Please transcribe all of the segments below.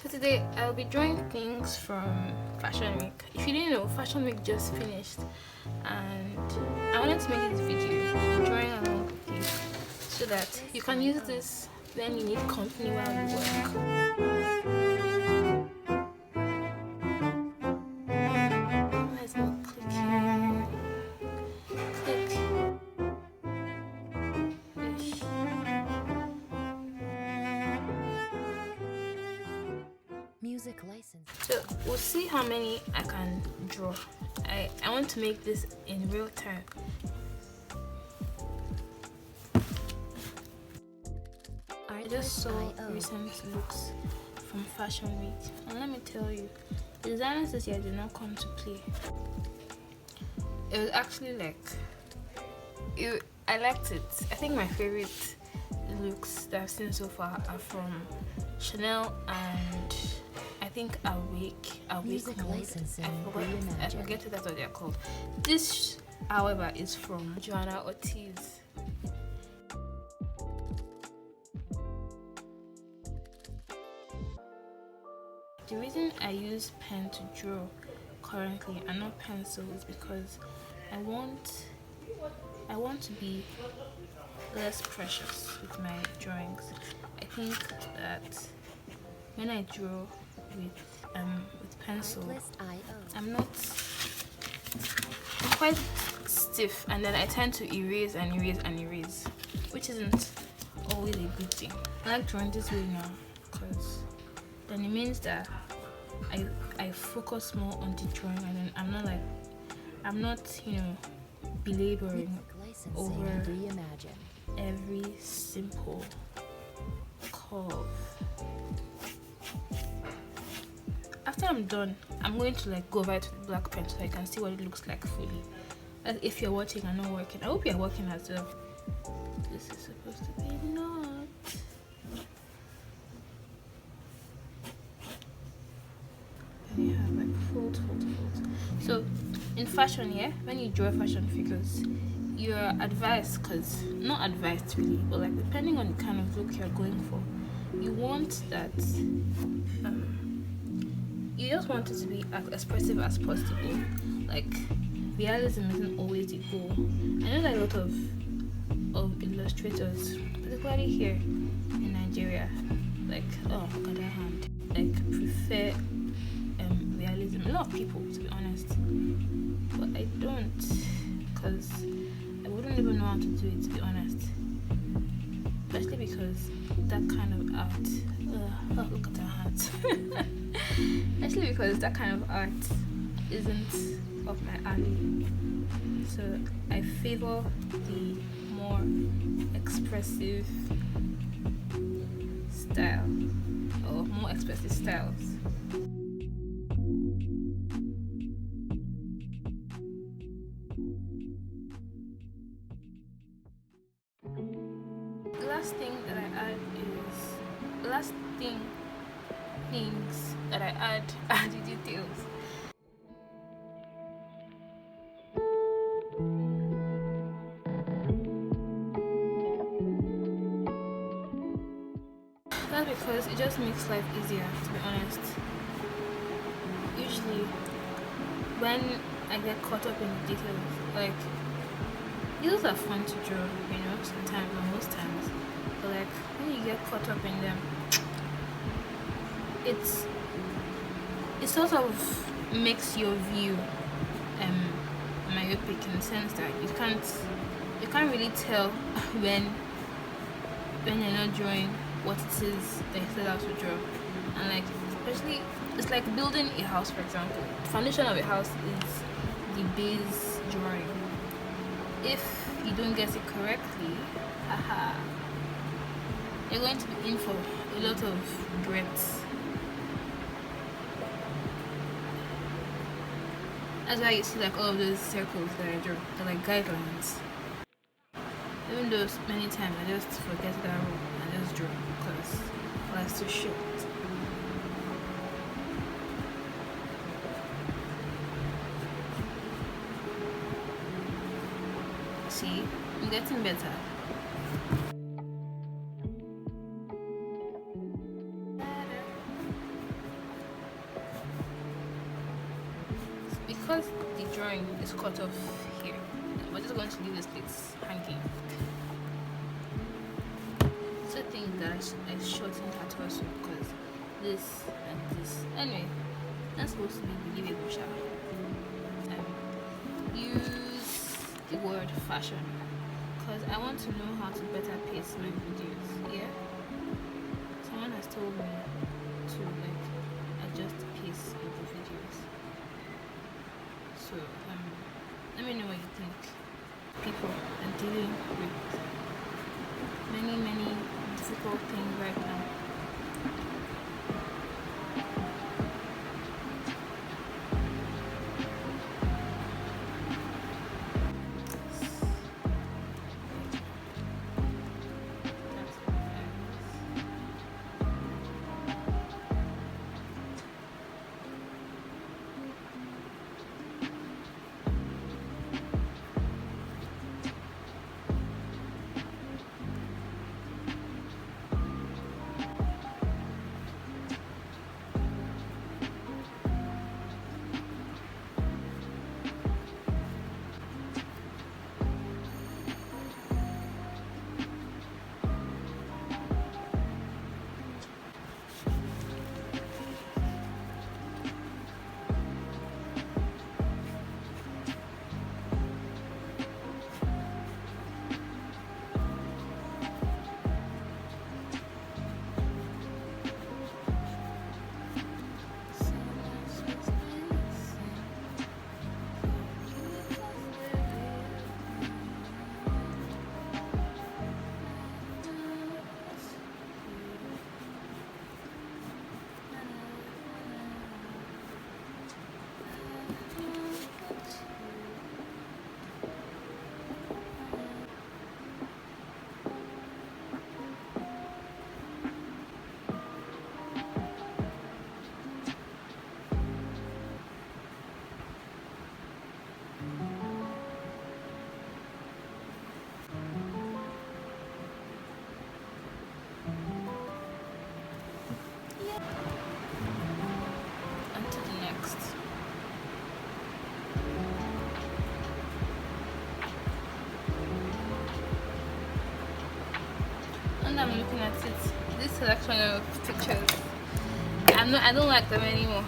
So today I'll be drawing things from Fashion Week. If you didn't know, Fashion Week just finished and I wanted to make this video drawing along with you so that you can use this when you need company while you work. Let's not click here. Click. Ish. Music license. So we'll see how many I can draw. I want to make this in real time. I just saw recent looks from Fashion Week, and let me tell you, the designers this year did not come to play. It was actually I liked it. I think my favorite looks that I've seen so far are from Chanel and I think Awake Mode. I forget that's what they're called. This, however, is from Joanna Ortiz. The reason I use pen to draw currently and not pencil is because I want to be less precious with my drawings. I think that when I draw with pencil, I'm quite stiff, and then I tend to erase and erase and erase, which isn't always a good thing. I like drawing this way now because then it means that I focus more on the drawing, and then I'm not belaboring over every simple curve. After I'm done, I'm going to go over to the black pen so I can see what it looks like fully. As if you're watching and not working. I hope you're working as well. This is supposed to be not. And you have fold. So in fashion, when you draw fashion figures, you're advised, not advised really, but depending on the kind of look you're going for, you want that you just want it to be as expressive as possible. Realism isn't always the goal. I know that a lot of illustrators, particularly here in Nigeria, oh look at that hand, prefer realism. A lot of people, to be honest, but I don't, because I wouldn't even know how to do it, to be honest. Especially because that kind of art, oh look at that hat. Especially because that kind of art isn't up my alley. So I favor the more expressive style, or more expressive styles. Things that I add are the details. That's because it just makes life easier, to be honest. Usually when I get caught up in the details, details are fun to draw, sometimes or most times, but when you get caught up in them, it sort of makes your view myopic, in the sense that you can't really tell when you're not drawing what it is that you set out to draw. And especially it's like building a house, for example. The foundation of a house is the base drawing. If you don't get it correctly, you're going to be in for a lot of regrets. That's why you see all of those circles that I draw. They're guidelines. Even though many times I just forget that rule and just draw because life's too short. See, I'm getting better. because the drawing is cut off here, we're just going to leave the slits hanging. So I think that I shortened her torso because this and this. Anyway, that's supposed to be believable, shall use the word fashion because I want to know how to better pace my videos. Yeah, someone has told me to like adjust the pace of the videos. So let me know what you think. People are dealing with many difficult things right now. On to the next. And I'm looking at it. This selection of pictures, I don't like them anymore.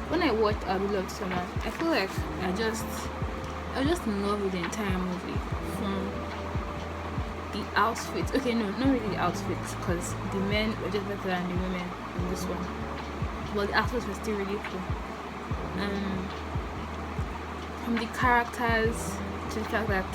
When I watched I Love Summer, I feel like I was just in love with the entire movie, from the outfits. Okay, no, not really the outfits, because the men were just better than the women in this one, but the outfits were still really cool. From the characters to the fact that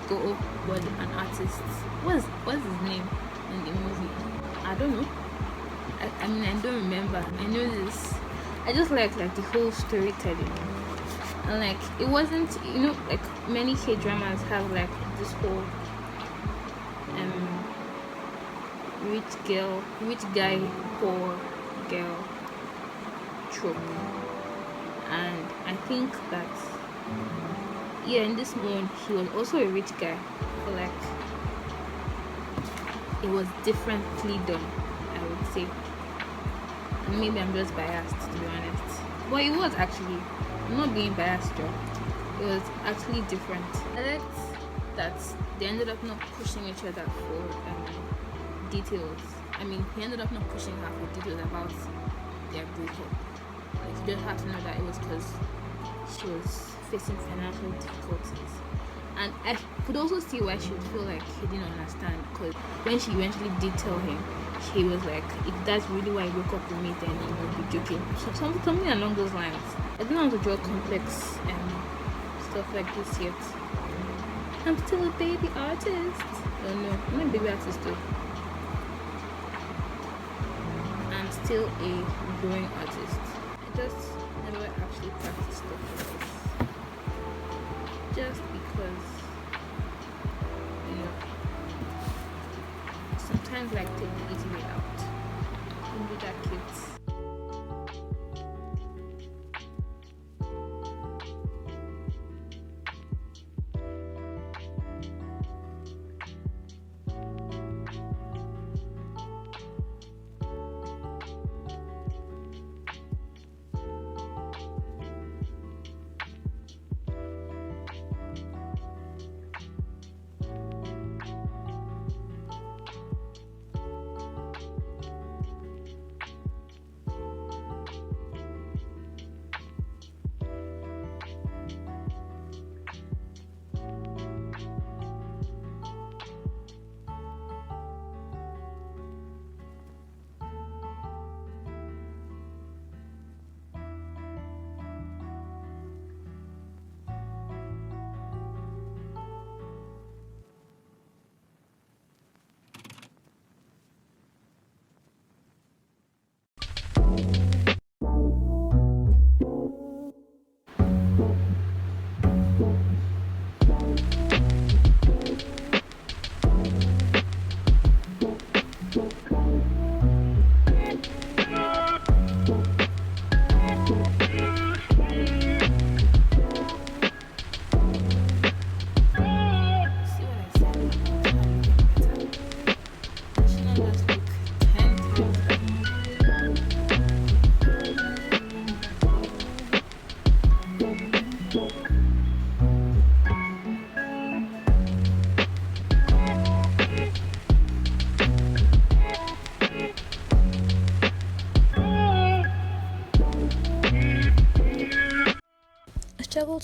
Go was an artist. What's his name in the movie? I don't know. I mean, I don't remember. I know this. I just like the whole storytelling, and like it wasn't, like many K-dramas have like this whole rich guy, poor girl trope, and I think that in this one he was also a rich guy, but like it was differently done, I would say. And maybe I'm just biased, to be honest, but it was actually, I'm not being biased, Joe. It was actually different. I liked that they ended up not pushing each other for details. I mean, he ended up not pushing her for details about their breakup. Like, you just have to know that it was because she was facing financial difficulties, and I could also see why she would feel like he didn't understand, because when she eventually did tell him, he was like, if that's really why you broke up with me, then you must be joking. So something along those lines. I didn't want to draw complex stuff like this yet. I'm still a baby artist. Oh no, I'm not a baby artist though. I'm still a growing artist. I just never actually practiced stuff like this. Just because, sometimes like take the easy way out. Don't be that cute.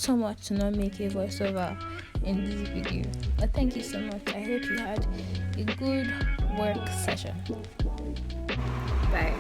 so much to not make a voiceover in this video. But thank you so much. I hope you had a good work session. Bye.